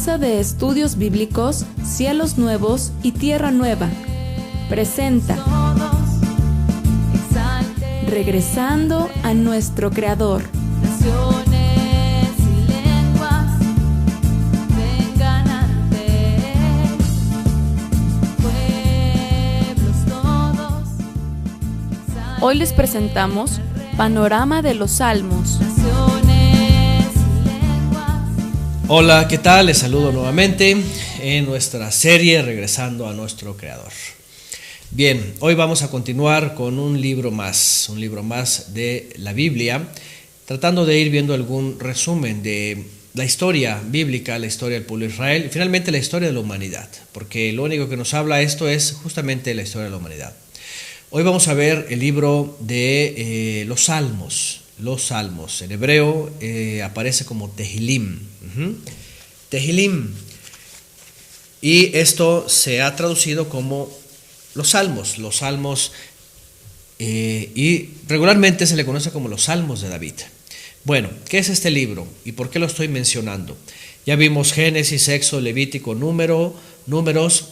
Casa de Estudios Bíblicos Cielos Nuevos y Tierra Nueva presenta Regresando a nuestro Creador. Naciones y lenguas vengan ante Él, pueblos todos. Hoy les presentamos Panorama de los Salmos. Hola, ¿qué tal? Les saludo nuevamente en nuestra serie Regresando a nuestro Creador. Bien, hoy vamos a continuar con un libro más de la Biblia, tratando de ir viendo algún resumen de la historia bíblica, la historia del pueblo de Israel y finalmente la historia de la humanidad, porque lo único que nos habla esto es justamente la historia de la humanidad. Hoy vamos a ver el libro de los Salmos. Los Salmos, en hebreo aparece como Tehilim. Tehilim. Y esto se ha traducido como los Salmos. Los Salmos, y regularmente se le conoce como los Salmos de David. Bueno, ¿qué es este libro y por qué lo estoy mencionando? Ya vimos Génesis, Éxodo, Levítico, Números,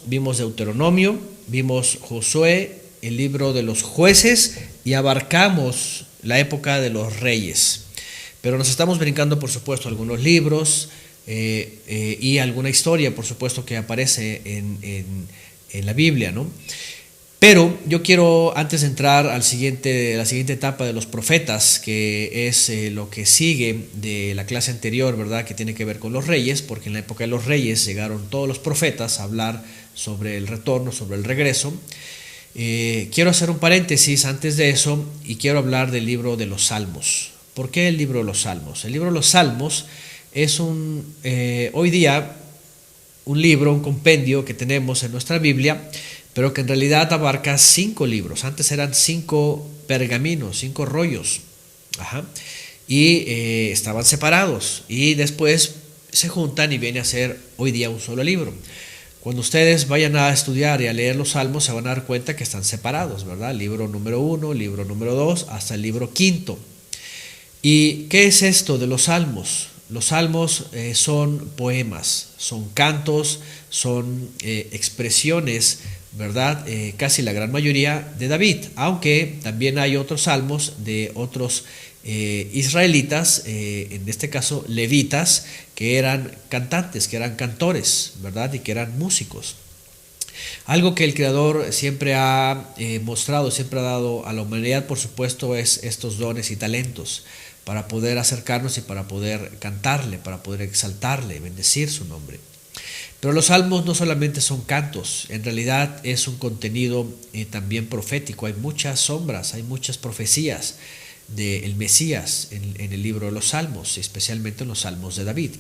vimos Deuteronomio, vimos Josué, el libro de los jueces y abarcamos la época de los reyes. Pero nos estamos brincando, por supuesto, algunos libros y alguna historia, por supuesto, que aparece en la Biblia, ¿no? Pero yo quiero, antes de entrar a la siguiente etapa de los profetas, que es lo que sigue de la clase anterior, ¿verdad?, que tiene que ver con los reyes, porque en la época de los reyes llegaron todos los profetas a hablar sobre el retorno, sobre el regreso. Quiero hacer un paréntesis antes de eso y quiero hablar del libro de los Salmos. ¿Por qué el libro de los Salmos? El libro de los Salmos es hoy día un libro, un compendio que tenemos en nuestra Biblia, pero que en realidad abarca 5 libros. Antes eran 5 pergaminos, 5 rollos. Y estaban separados y después se juntan y viene a ser hoy día un solo libro. Cuando ustedes vayan a estudiar y a leer los Salmos se van a dar cuenta que están separados, ¿verdad? Libro número 1, libro número 2, hasta el libro 5. ¿Y qué es esto de los Salmos? Los Salmos son poemas, son cantos, son expresiones, ¿verdad? Casi la gran mayoría de David, aunque también hay otros salmos de otros israelitas, en este caso levitas, que eran cantantes, que eran cantores, ¿verdad? Y que eran músicos. Algo que el Creador siempre ha mostrado, siempre ha dado a la humanidad, por supuesto, es estos dones y talentos para poder acercarnos y para poder cantarle, para poder exaltarle, bendecir su nombre. Pero los salmos no solamente son cantos, en realidad es un contenido también profético. Hay muchas sombras, hay muchas profecías del Mesías en el libro de los Salmos, especialmente en los Salmos de David.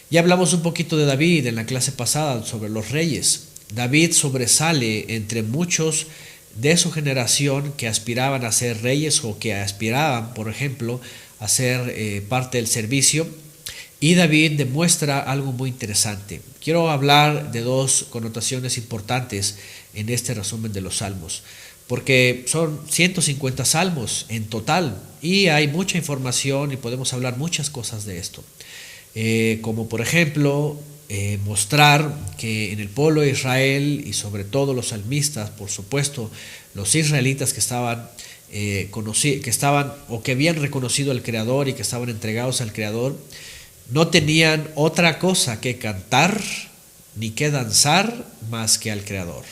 Ya hablamos un poquito de David en la clase pasada sobre los reyes. David sobresale entre muchos de su generación que aspiraban a ser reyes o que aspiraban, por ejemplo, a ser parte del servicio. Y David demuestra algo muy interesante. Quiero hablar de 2 connotaciones importantes en este resumen de los Salmos, porque son 150 salmos en total y hay mucha información y podemos hablar muchas cosas de esto. Como por ejemplo, mostrar que en el pueblo de Israel y sobre todo los salmistas, por supuesto, los israelitas que estaban o que habían reconocido al Creador y que estaban entregados al Creador, no tenían otra cosa que cantar ni que danzar más que al Creador.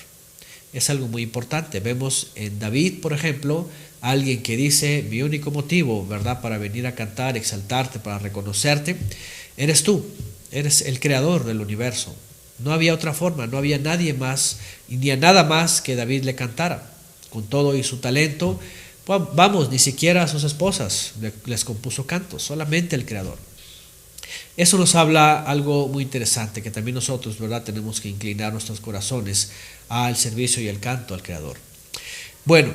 Es algo muy importante. Vemos en David, por ejemplo, alguien que dice: mi único motivo, ¿verdad?, para venir a cantar, exaltarte, para reconocerte, eres tú, eres el Creador del universo. No había otra forma, no había nadie más y ni a nada más que David le cantara. Con todo y su talento, vamos, ni siquiera a sus esposas les compuso cantos, solamente el Creador. Eso nos habla algo muy interesante, que también nosotros, ¿verdad?, tenemos que inclinar nuestros corazones al servicio y al canto al Creador. Bueno,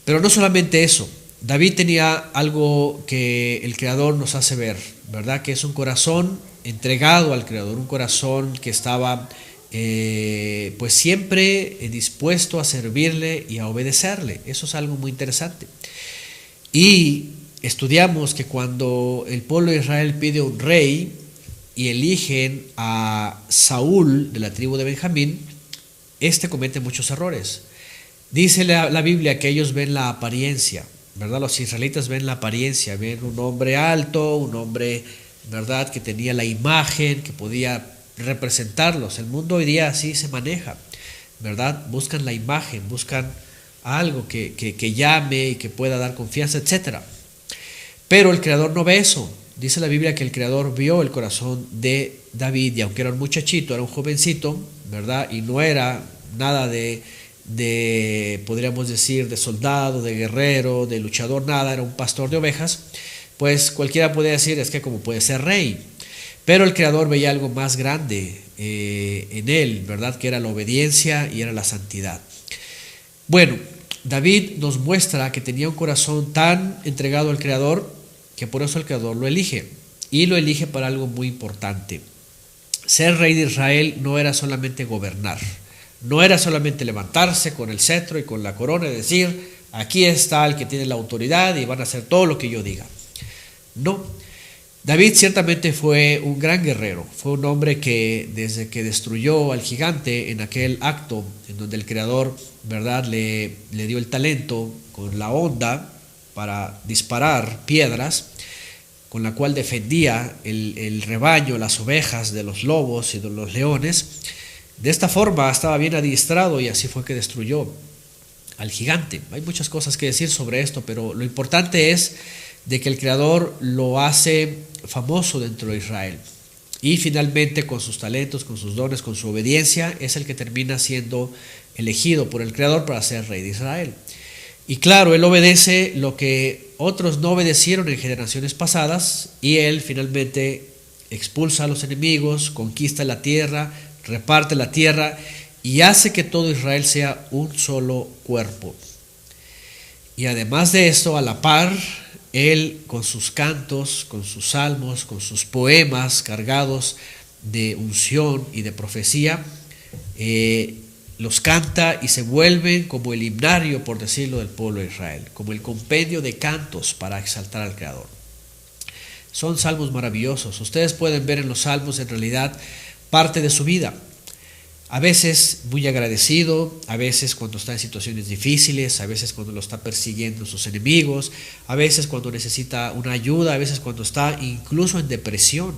pero no solamente eso. David tenía algo que el Creador nos hace ver, ¿verdad?, que es un corazón entregado al Creador, un corazón que estaba pues siempre dispuesto a servirle y a obedecerle. Eso es algo muy interesante. Y estudiamos que cuando el pueblo de Israel pide un rey, y eligen a Saúl de la tribu de Benjamín, comete muchos errores. Dice la Biblia que ellos ven la apariencia, ¿verdad? Los israelitas ven la apariencia, ven un hombre alto, un hombre, ¿verdad?, que tenía la imagen, que podía representarlos. El mundo hoy día así se maneja, ¿verdad? Buscan la imagen, buscan algo que llame y que pueda dar confianza, etc. Pero el Creador no ve eso. Dice la Biblia que el Creador vio el corazón de David, y aunque era un muchachito, era un jovencito, ¿verdad?, y no era nada de podríamos decir, de soldado, de guerrero, de luchador, nada, era un pastor de ovejas, pues cualquiera podría decir, es que como puede ser rey. Pero el Creador veía algo más grande en él, ¿verdad?, que era la obediencia y era la santidad. Bueno, David nos muestra que tenía un corazón tan entregado al Creador que por eso el Creador lo elige, y lo elige para algo muy importante. Ser rey de Israel no era solamente gobernar, no era solamente levantarse con el cetro y con la corona y decir, aquí está el que tiene la autoridad y van a hacer todo lo que yo diga. No, David ciertamente fue un gran guerrero, fue un hombre que desde que destruyó al gigante en aquel acto en donde el Creador, ¿verdad?, le dio el talento con la honda para disparar piedras, con la cual defendía el rebaño, las ovejas de los lobos y de los leones. De esta forma estaba bien adiestrado y así fue que destruyó al gigante. Hay muchas cosas que decir sobre esto, pero lo importante es de que el Creador lo hace famoso dentro de Israel. Y finalmente, con sus talentos, con sus dones, con su obediencia, es el que termina siendo elegido por el Creador para ser rey de Israel. Y claro, él obedece lo que otros no obedecieron en generaciones pasadas, y él finalmente expulsa a los enemigos, conquista la tierra, reparte la tierra y hace que todo Israel sea un solo cuerpo. Y además de esto, a la par, él con sus cantos, con sus salmos, con sus poemas cargados de unción y de profecía, los canta y se vuelven como el himnario, por decirlo, del pueblo de Israel, como el compendio de cantos para exaltar al Creador. Son salmos maravillosos. Ustedes pueden ver en los salmos en realidad parte de su vida. A veces muy agradecido, a veces cuando está en situaciones difíciles, a veces cuando lo está persiguiendo sus enemigos, a veces cuando necesita una ayuda, a veces cuando está incluso en depresión.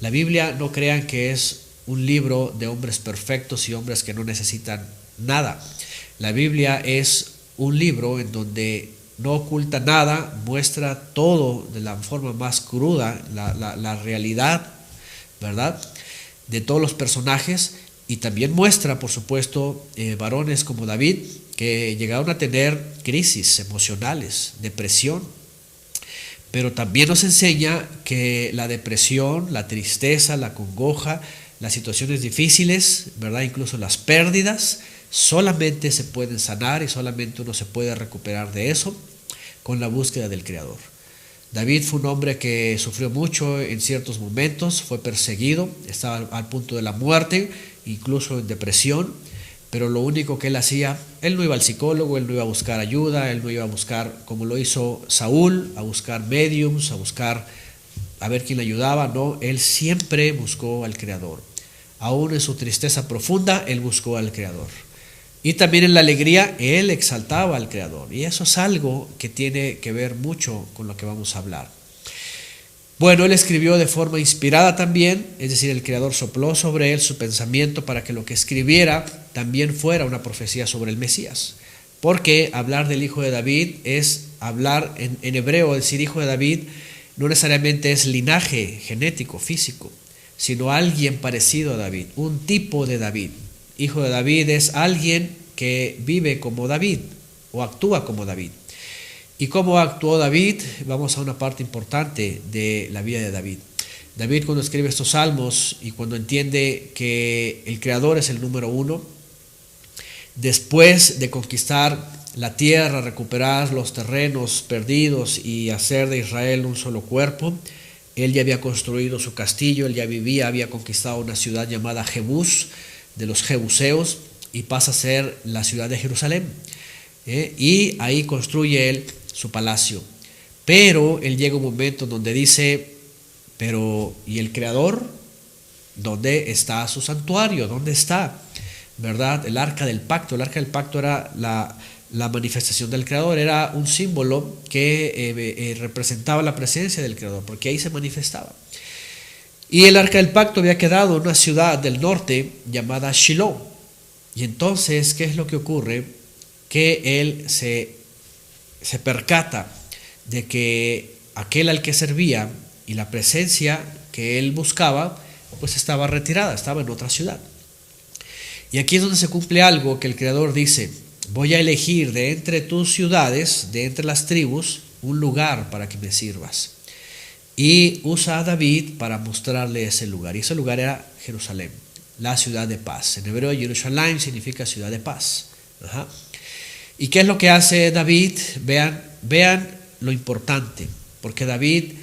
La Biblia, no crean que es un libro de hombres perfectos y hombres que no necesitan nada. La Biblia es un libro en donde no oculta nada, muestra todo de la forma más cruda, la realidad, ¿verdad?, de todos los personajes, y también muestra, por supuesto, varones como David, que llegaron a tener crisis emocionales, depresión, pero también nos enseña que la depresión, la tristeza, la congoja, las situaciones difíciles, ¿verdad?, incluso las pérdidas, solamente se pueden sanar y solamente uno se puede recuperar de eso con la búsqueda del Creador. David fue un hombre que sufrió mucho en ciertos momentos, fue perseguido, estaba al punto de la muerte, incluso en depresión, pero lo único que él hacía, él no iba al psicólogo, él no iba a buscar ayuda, él no iba a buscar, como lo hizo Saúl, a buscar mediums, a buscar a ver quién le ayudaba, no, él siempre buscó al Creador. Aún en su tristeza profunda, él buscó al Creador. Y también en la alegría, él exaltaba al Creador. Y eso es algo que tiene que ver mucho con lo que vamos a hablar. Bueno, él escribió de forma inspirada también, es decir, el Creador sopló sobre él su pensamiento para que lo que escribiera también fuera una profecía sobre el Mesías. Porque hablar del hijo de David es hablar en hebreo, decir hijo de David no necesariamente es linaje genético, físico, sino alguien parecido a David, un tipo de David. Hijo de David es alguien que vive como David o actúa como David. ¿Y cómo actuó David? Vamos a una parte importante de la vida de David. David, cuando escribe estos salmos y cuando entiende que el Creador es el número uno, después de conquistar la tierra, recuperar los terrenos perdidos y hacer de Israel un solo cuerpo, él ya había construido su castillo, él ya había conquistado una ciudad llamada Jebús, de los jebuseos, y pasa a ser la ciudad de Jerusalén. Y ahí construye él su palacio. Pero él llega un momento donde dice, Pero, ¿y el Creador? ¿Dónde está su santuario? ¿Dónde está? ¿Verdad? El arca del pacto. El arca del pacto era la manifestación del Creador, era un símbolo que representaba la presencia del Creador, porque ahí se manifestaba. Y el arca del pacto había quedado en una ciudad del norte llamada Shiloh. Y entonces, ¿qué es lo que ocurre? Que él se percata de que aquel al que servía y la presencia que él buscaba, pues estaba retirada, estaba en otra ciudad. Y aquí es donde se cumple algo que el Creador dice: voy a elegir de entre tus ciudades, de entre las tribus, un lugar para que me sirvas. Y usa a David para mostrarle ese lugar. Y ese lugar era Jerusalén, la ciudad de paz. En hebreo, Jerusalén significa ciudad de paz. Ajá. ¿Y qué es lo que hace David? Vean lo importante, porque David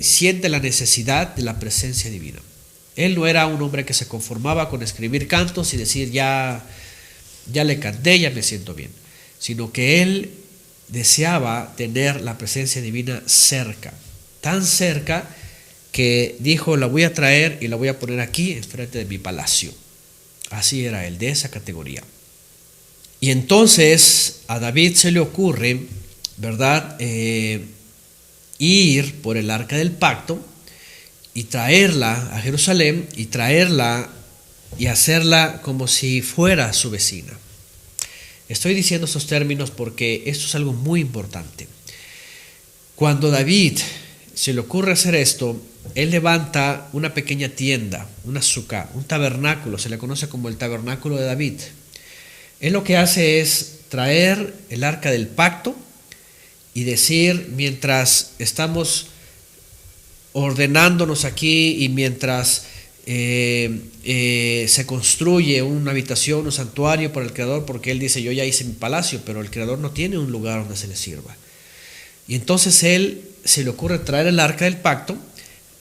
siente la necesidad de la presencia divina. Él no era un hombre que se conformaba con escribir cantos y decir ya le canté, ya me siento bien, sino que él deseaba tener la presencia divina cerca, tan cerca que dijo: la voy a traer y la voy a poner aquí enfrente de mi palacio. Así era él, de esa categoría. Y entonces a David se le ocurre, ¿verdad?, ir por el arca del pacto y traerla a Jerusalén, y traerla y hacerla como si fuera su vecina. Estoy diciendo estos términos porque esto es algo muy importante. Cuando David se le ocurre hacer esto, él levanta una pequeña tienda, una sukkah, un tabernáculo, se le conoce como el tabernáculo de David. Él lo que hace es traer el arca del pacto y decir, mientras estamos ordenándonos aquí y mientras se construye una habitación, un santuario para el Creador, porque él dice: yo ya hice mi palacio, pero el Creador no tiene un lugar donde se le sirva. Y entonces él se le ocurre traer el arca del pacto,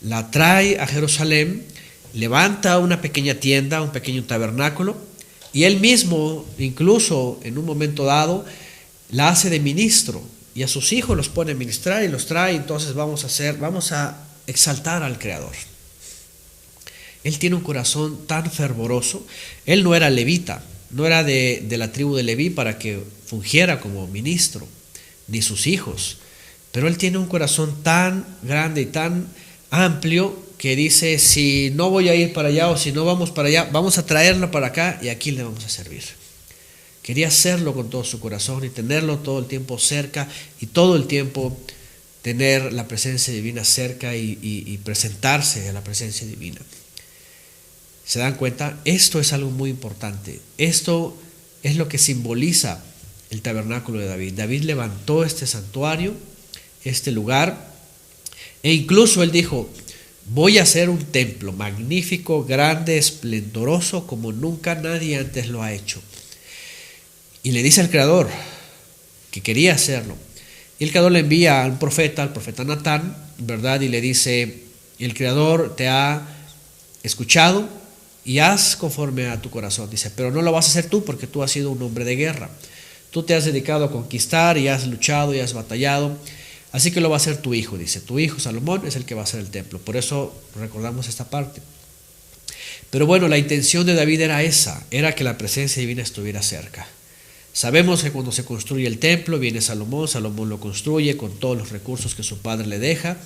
la trae a Jerusalén, levanta una pequeña tienda, un pequeño tabernáculo, y él mismo, incluso en un momento dado, la hace de ministro, y a sus hijos los pone a ministrar y los trae. Entonces vamos a exaltar al Creador. Él tiene un corazón tan fervoroso. Él no era levita, no era de la tribu de Leví para que fungiera como ministro, ni sus hijos, pero él tiene un corazón tan grande y tan amplio que dice: si no voy a ir para allá, o si no vamos para allá, vamos a traerlo para acá y aquí le vamos a servir. Quería hacerlo con todo su corazón y tenerlo todo el tiempo cerca, y todo el tiempo tener la presencia divina cerca y presentarse a la presencia divina. ¿Se dan cuenta? Esto es algo muy importante. Esto es lo que simboliza el tabernáculo de David. David levantó este santuario, este lugar, e incluso él dijo: voy a hacer un templo magnífico, grande, esplendoroso, como nunca nadie antes lo ha hecho. Y le dice al Creador que quería hacerlo. Y el Creador le envía al profeta Natán, ¿verdad? Y le dice: el Creador te ha escuchado y haz conforme a tu corazón. Dice: pero no lo vas a hacer tú, porque tú has sido un hombre de guerra. Tú te has dedicado a conquistar y has luchado y has batallado. Así que lo va a hacer tu hijo. Dice: tu hijo Salomón es el que va a hacer el templo. Por eso recordamos esta parte. Pero bueno, la intención de David era esa, era que la presencia divina estuviera cerca. Sabemos que cuando se construye el templo, viene Salomón lo construye con todos los recursos que su padre le deja,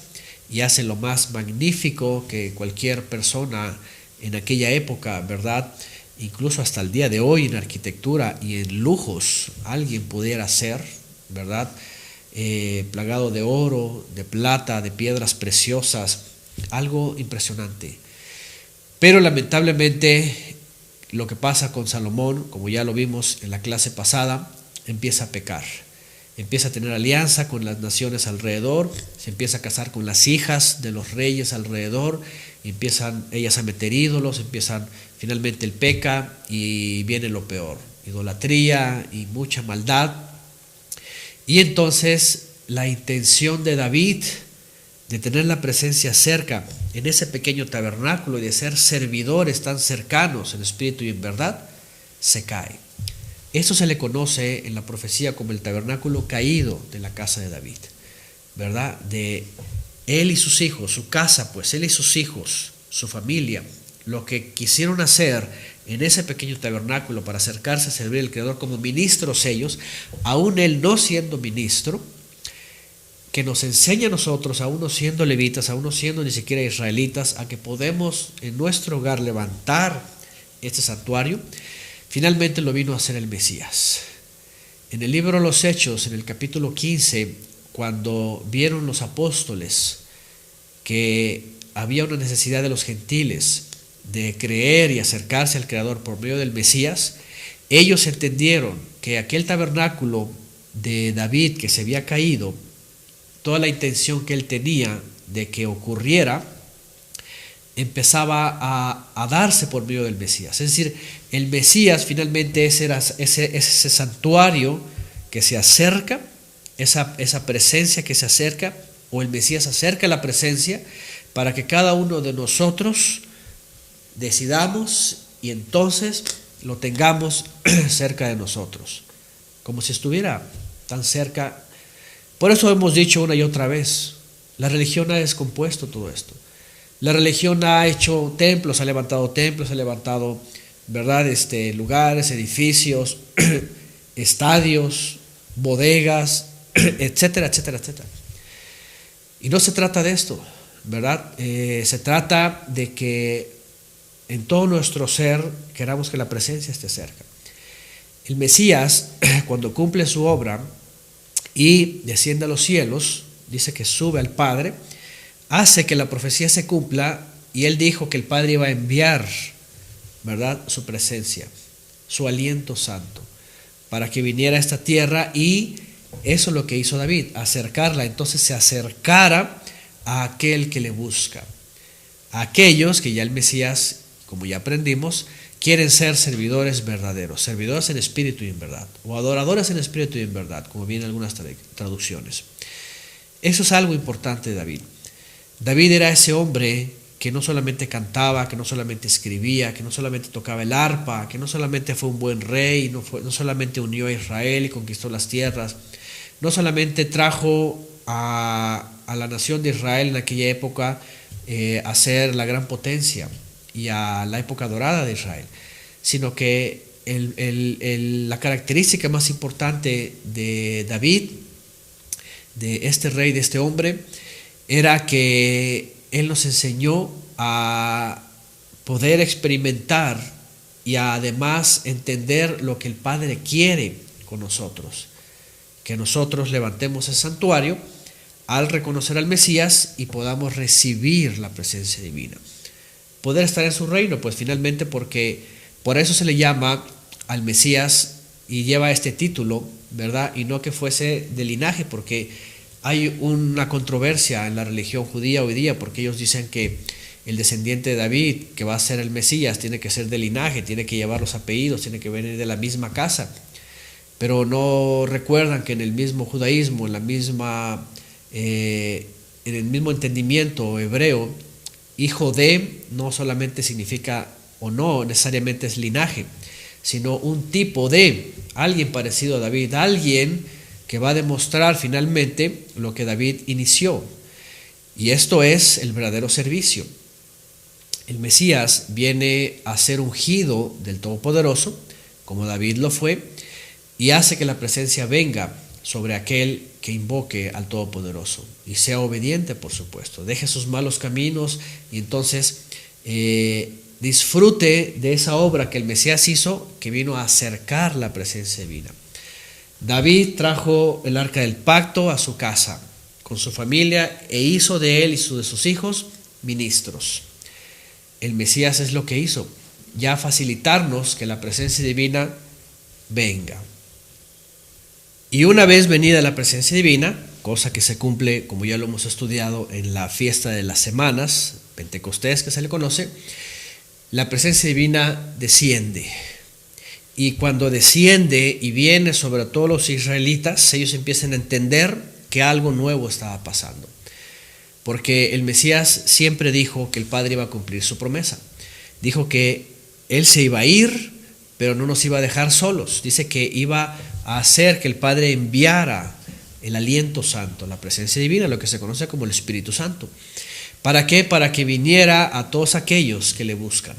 y hace lo más magnífico que cualquier persona en aquella época, ¿verdad?, incluso hasta el día de hoy, en arquitectura y en lujos, alguien pudiera hacer, ¿verdad?, plagado de oro, de plata, de piedras preciosas, algo impresionante. Pero lamentablemente lo que pasa con Salomón, como ya lo vimos en la clase pasada, empieza a pecar, empieza a tener alianza con las naciones alrededor, se empieza a casar con las hijas de los reyes alrededor, empiezan ellas a meter ídolos, finalmente él peca y viene lo peor, idolatría y mucha maldad. Y entonces la intención de David de tener la presencia cerca en ese pequeño tabernáculo y de ser servidores tan cercanos en espíritu y en verdad, se cae. Esto se le conoce en la profecía como el tabernáculo caído de la casa de David. ¿verdad? De él y sus hijos, su casa, pues él y sus hijos, su familia, lo que quisieron hacer en ese pequeño tabernáculo para acercarse a servir al Creador como ministros ellos, aún él no siendo ministro, que nos enseña a nosotros, aún no siendo levitas, aún no siendo ni siquiera israelitas, a que podemos en nuestro hogar levantar este santuario. Finalmente lo vino a hacer el Mesías. En el libro de los Hechos, en el capítulo 15, cuando vieron los apóstoles que había una necesidad de los gentiles de creer y acercarse al Creador por medio del Mesías, ellos entendieron que aquel tabernáculo de David que se había caído, toda la intención que él tenía de que ocurriera, empezaba a darse por medio del Mesías. Es decir, el Mesías finalmente ese santuario que se acerca, esa presencia que se acerca, o el Mesías acerca la presencia para que cada uno de nosotros decidamos y entonces lo tengamos cerca de nosotros, como si estuviera tan cerca. Por eso hemos dicho una y otra vez, la religión ha descompuesto todo esto. La religión ha hecho templos, ha levantado, ¿verdad? Lugares, edificios, estadios, bodegas, etcétera, etcétera, etcétera. Y no se trata de esto, ¿verdad? Se trata de que en todo nuestro ser queramos que la presencia esté cerca. El Mesías, cuando cumple su obra y desciende a los cielos, dice que sube al Padre, hace que la profecía se cumpla, y él dijo que el Padre iba a enviar, ¿verdad?, su presencia, su aliento santo, para que viniera a esta tierra, y eso es lo que hizo David, acercarla. Entonces se acercara a aquel que le busca, a aquellos que ya el Mesías, como ya aprendimos, quieren ser servidores verdaderos, servidores en espíritu y en verdad, o adoradores en espíritu y en verdad, como vienen algunas traducciones. Eso es algo importante de David. David era ese hombre que no solamente cantaba, que no solamente escribía, que no solamente tocaba el arpa, que no solamente fue un buen rey, no solamente unió a Israel y conquistó las tierras, no solamente trajo a la nación de Israel en aquella época a ser la gran potencia y a la época dorada de Israel, sino que la característica más importante de David, de este rey, de este hombre, era que él nos enseñó a poder experimentar y a además entender lo que el Padre quiere con nosotros, que nosotros levantemos el santuario al reconocer al Mesías y podamos recibir la presencia divina, poder estar en su reino, pues finalmente, porque por eso se le llama al Mesías y lleva este título, ¿verdad? Y no que fuese de linaje, porque hay una controversia en la religión judía hoy día, porque ellos dicen que el descendiente de David, que va a ser el Mesías, tiene que ser de linaje, tiene que llevar los apellidos, tiene que venir de la misma casa, pero no recuerdan que en el mismo judaísmo, en el mismo entendimiento hebreo, hijo de no solamente significa, o no necesariamente es linaje, sino un tipo de, alguien parecido a David, alguien que va a demostrar finalmente lo que David inició. Y esto es el verdadero servicio. El Mesías viene a ser ungido del Todopoderoso, como David lo fue, y hace que la presencia venga sobre aquel que invoque al Todopoderoso y sea obediente, por supuesto, deje sus malos caminos y entonces disfrute de esa obra que el Mesías hizo, que vino a acercar la presencia divina. David trajo el arca del pacto a su casa con su familia e hizo de él y de sus hijos ministros. El Mesías es lo que hizo, ya facilitarnos que la presencia divina venga. Y una vez venida la presencia divina, cosa que se cumple, como ya lo hemos estudiado, en la fiesta de las semanas, Pentecostés que se le conoce, la presencia divina desciende. Y cuando desciende y viene sobre todos los israelitas, ellos empiezan a entender que algo nuevo estaba pasando. Porque el Mesías siempre dijo que el Padre iba a cumplir su promesa. Dijo que Él se iba a ir, pero no nos iba a dejar solos. Dice que iba a hacer que el Padre enviara el aliento santo, la presencia divina, lo que se conoce como el Espíritu Santo. ¿Para qué? Para que viniera a todos aquellos que le buscan.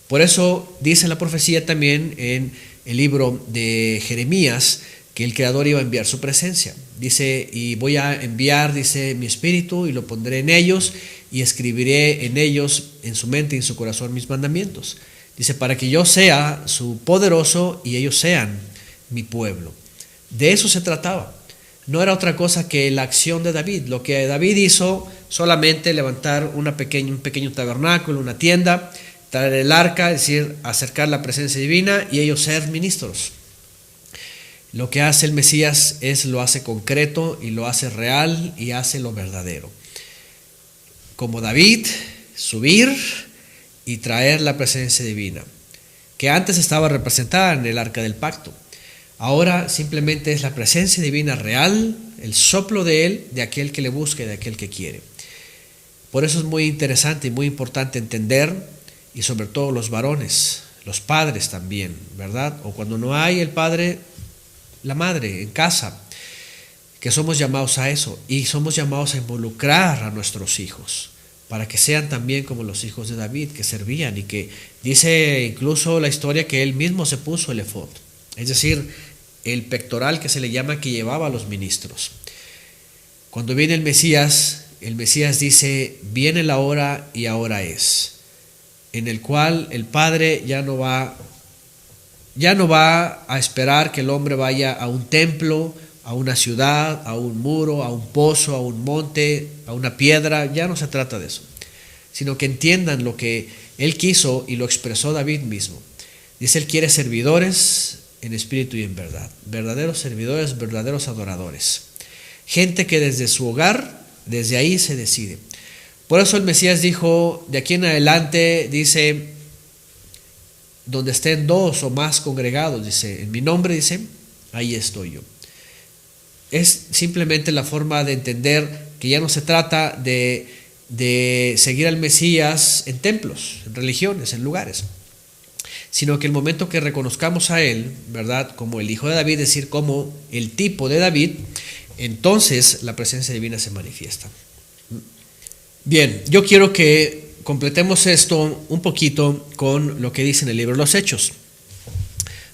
Por eso dice la profecía también en el libro de Jeremías que el Creador iba a enviar su presencia. Dice, y voy a enviar, dice, mi espíritu y lo pondré en ellos y escribiré en ellos, en su mente y en su corazón, mis mandamientos. Dice, para que yo sea su poderoso y ellos sean mi pueblo. De eso se trataba. No era otra cosa que la acción de David. Lo que David hizo, solamente levantar un pequeño tabernáculo, una tienda, traer el arca, es decir, acercar la presencia divina y ellos ser ministros. Lo que hace el Mesías lo hace concreto y lo hace real y hace lo verdadero. Como David, subir y traer la presencia divina, que antes estaba representada en el arca del pacto. Ahora simplemente es la presencia divina real, el soplo de él, de aquel que le busca y de aquel que quiere. Por eso es muy interesante y muy importante entender, y sobre todo los varones, los padres también, ¿verdad? O cuando no hay el padre, la madre en casa, que somos llamados a eso y somos llamados a involucrar a nuestros hijos para que sean también como los hijos de David, que servían, y que dice incluso la historia que él mismo se puso el efod, es decir, el pectoral que se le llama, que llevaba a los ministros. Cuando viene el Mesías dice, viene la hora y ahora es, en el cual el Padre ya no va a esperar que el hombre vaya a un templo, a una ciudad, a un muro, a un pozo, a un monte, a una piedra. Ya no se trata de eso, sino que entiendan lo que él quiso y lo expresó David mismo. Dice, él quiere servidores en espíritu y en verdad, verdaderos servidores, verdaderos adoradores, gente que desde su hogar, desde ahí se decide. Por eso el Mesías dijo, de aquí en adelante, dice, donde estén dos o más congregados, dice, en mi nombre, dice, ahí estoy yo. Es simplemente la forma de entender que ya no se trata de seguir al Mesías en templos, en religiones, en lugares, sino que el momento que reconozcamos a él, ¿verdad?, como el hijo de David, es decir, como el tipo de David, entonces la presencia divina se manifiesta. Bien, yo quiero que completemos esto un poquito con lo que dice en el libro de los Hechos.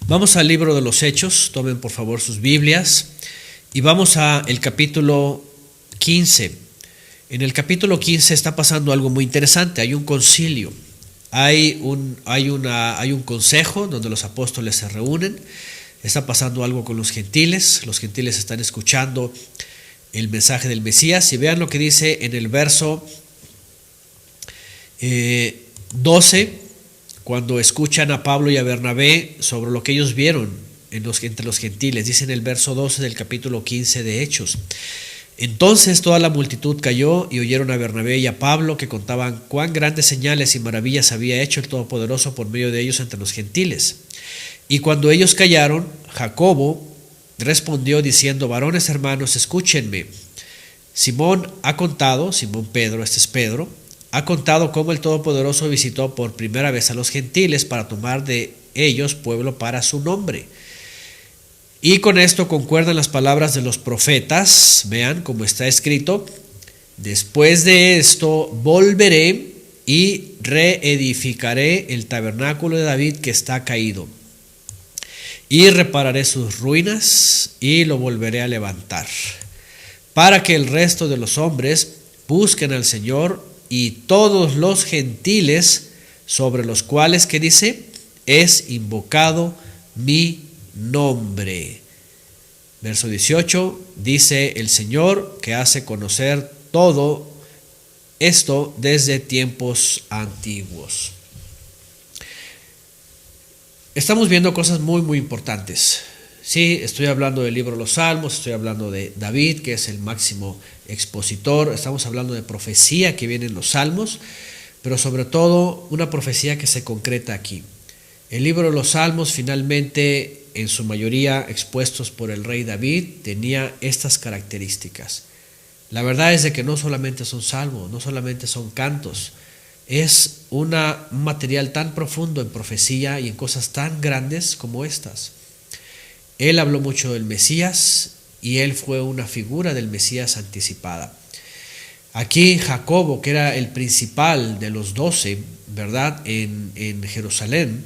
Vamos al libro de los Hechos, tomen por favor sus Biblias y vamos al capítulo 15. En el capítulo 15 está pasando algo muy interesante, hay un concilio, hay un consejo donde los apóstoles se reúnen, está pasando algo con los gentiles están escuchando el mensaje del Mesías, y vean lo que dice en el verso 12, cuando escuchan a Pablo y a Bernabé sobre lo que ellos vieron entre los gentiles. Dice en el verso 12 del capítulo 15 de Hechos: entonces toda la multitud cayó y oyeron a Bernabé y a Pablo, que contaban cuán grandes señales y maravillas había hecho el Todopoderoso por medio de ellos entre los gentiles. Y cuando ellos callaron, Jacobo respondió diciendo: varones hermanos, escúchenme. Simón Pedro, este es Pedro, ha contado cómo el Todopoderoso visitó por primera vez a los gentiles para tomar de ellos pueblo para su nombre. Y con esto concuerdan las palabras de los profetas. Vean cómo está escrito: después de esto volveré y reedificaré el tabernáculo de David que está caído, y repararé sus ruinas y lo volveré a levantar, para que el resto de los hombres busquen al Señor y todos los gentiles sobre los cuales, ¿qué dice?, es invocado mi nombre. Verso 18, dice el Señor, que hace conocer todo esto desde tiempos antiguos. Estamos viendo cosas muy, muy importantes. Sí, estoy hablando del libro de los Salmos, estoy hablando de David, que es el máximo expositor, estamos hablando de profecía que viene en los Salmos, pero sobre todo una profecía que se concreta aquí. El libro de los Salmos, finalmente, en su mayoría expuestos por el rey David, tenía estas características. La verdad es de que no solamente son salmos, no solamente son cantos, es un material tan profundo en profecía y en cosas tan grandes como estas. Él habló mucho del Mesías y él fue una figura del Mesías anticipada. Aquí Jacobo, que era el principal de los 12, ¿verdad? En Jerusalén,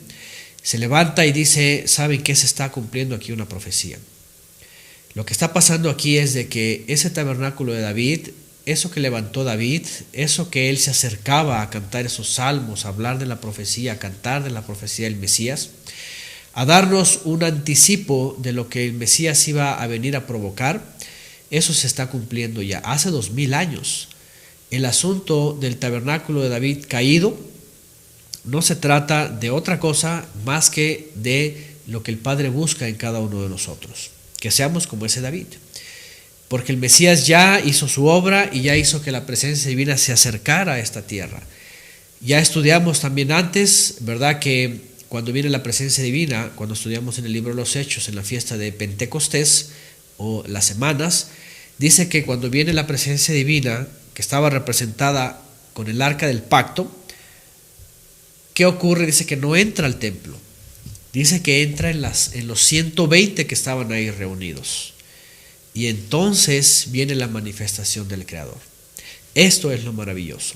se levanta y dice, ¿saben qué? Se está cumpliendo aquí una profecía. Lo que está pasando aquí es de que ese tabernáculo de David, eso que levantó David, eso que él se acercaba a cantar esos salmos, a hablar de la profecía, a cantar de la profecía del Mesías, a darnos un anticipo de lo que el Mesías iba a venir a provocar, eso se está cumpliendo ya, hace 2000 años. El asunto del tabernáculo de David caído no se trata de otra cosa más que de lo que el Padre busca en cada uno de nosotros, que seamos como ese David. Porque el Mesías ya hizo su obra y ya hizo que la presencia divina se acercara a esta tierra. Ya estudiamos también antes, ¿verdad?, que cuando viene la presencia divina, cuando estudiamos en el libro de los Hechos, en la fiesta de Pentecostés o las semanas, dice que cuando viene la presencia divina, que estaba representada con el arca del pacto, ¿qué ocurre? Dice que no entra al templo. Dice que entra en los 120 que estaban ahí reunidos. Y entonces viene la manifestación del Creador. Esto es lo maravilloso.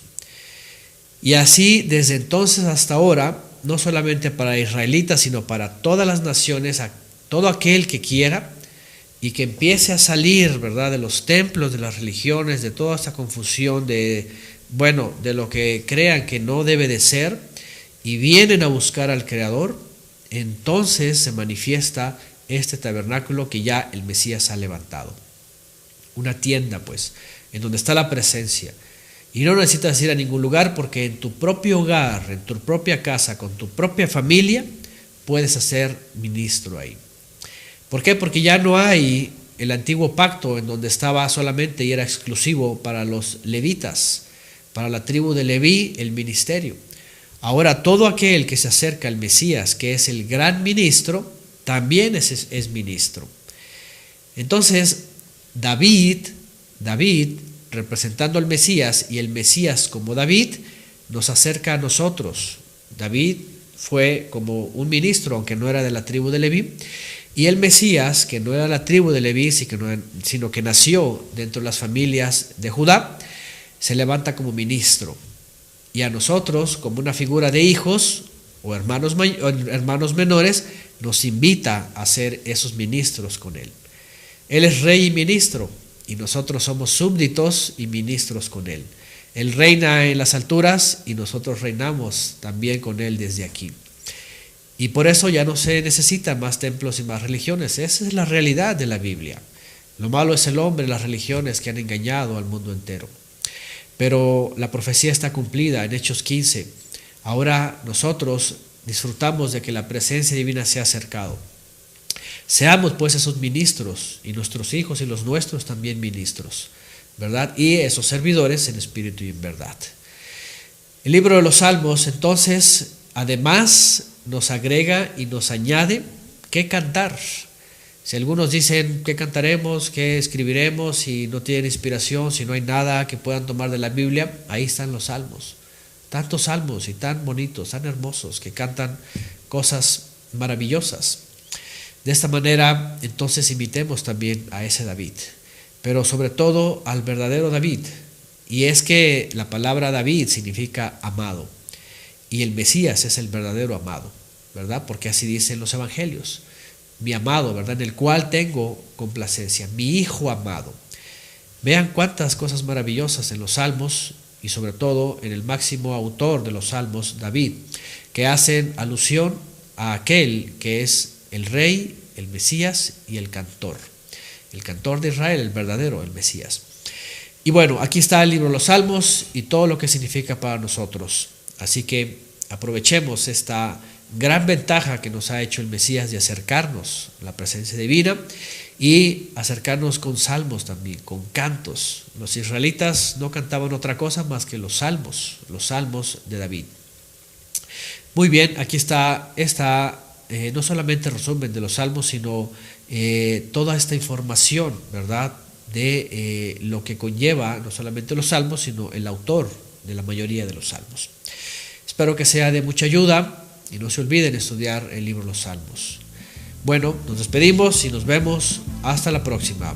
Y así, desde entonces hasta ahora, no solamente para israelitas, sino para todas las naciones, a todo aquel que quiera y que empiece a salir, ¿verdad?, de los templos, de las religiones, de toda esta confusión, de lo que crean que no debe de ser, y vienen a buscar al Creador, entonces se manifiesta este tabernáculo que ya el Mesías ha levantado. Una tienda, pues, en donde está la presencia. Y no necesitas ir a ningún lugar, porque en tu propio hogar, en tu propia casa, con tu propia familia, puedes hacer ministro ahí. ¿Por qué? Porque ya no hay el antiguo pacto en donde estaba solamente y era exclusivo para los levitas, para la tribu de Leví, el ministerio. Ahora todo aquel que se acerca al Mesías, que es el gran ministro, también es ministro. Entonces, David, representando al Mesías, y el Mesías como David, nos acerca a nosotros. David fue como un ministro, aunque no era de la tribu de Leví, y el Mesías, que no era de la tribu de Leví, sino que nació dentro de las familias de Judá, se levanta como ministro. Y a nosotros, como una figura de hijos o hermanos menores, nos invita a ser esos ministros con Él. Él es rey y ministro, y nosotros somos súbditos y ministros con Él. Él reina en las alturas y nosotros reinamos también con Él desde aquí. Y por eso ya no se necesitan más templos y más religiones. Esa es la realidad de la Biblia. Lo malo es el hombre y las religiones que han engañado al mundo entero. Pero la profecía está cumplida en Hechos 15. Ahora nosotros disfrutamos de que la presencia divina se ha acercado. Seamos pues esos ministros, y nuestros hijos y los nuestros también ministros, ¿verdad? Y esos servidores en espíritu y en verdad. El libro de los Salmos, entonces, además nos agrega y nos añade qué cantar. Si algunos dicen qué cantaremos, qué escribiremos, si no tienen inspiración, si no hay nada que puedan tomar de la Biblia, ahí están los salmos. Tantos salmos y tan bonitos, tan hermosos, que cantan cosas maravillosas. De esta manera, entonces, imitemos también a ese David, pero sobre todo al verdadero David. Y es que la palabra David significa amado, y el Mesías es el verdadero amado, ¿verdad? Porque así dicen los evangelios. Mi amado, ¿verdad?, en el cual tengo complacencia, mi hijo amado. Vean cuántas cosas maravillosas en los salmos, y sobre todo en el máximo autor de los salmos, David, que hacen alusión a aquel que es el rey, el Mesías y el cantor de Israel, el verdadero, el Mesías. Y bueno, aquí está el libro de los Salmos y todo lo que significa para nosotros. Así que aprovechemos esta gran ventaja que nos ha hecho el Mesías de acercarnos a la presencia divina y acercarnos con salmos también, con cantos. Los israelitas no cantaban otra cosa más que los salmos de David. Muy bien, aquí está no solamente el resumen de los salmos, sino toda esta información, ¿verdad?, de lo que conlleva no solamente los salmos, sino el autor de la mayoría de los salmos. Espero que sea de mucha ayuda y no se olviden estudiar el libro de los Salmos. Bueno, nos despedimos y nos vemos hasta la próxima.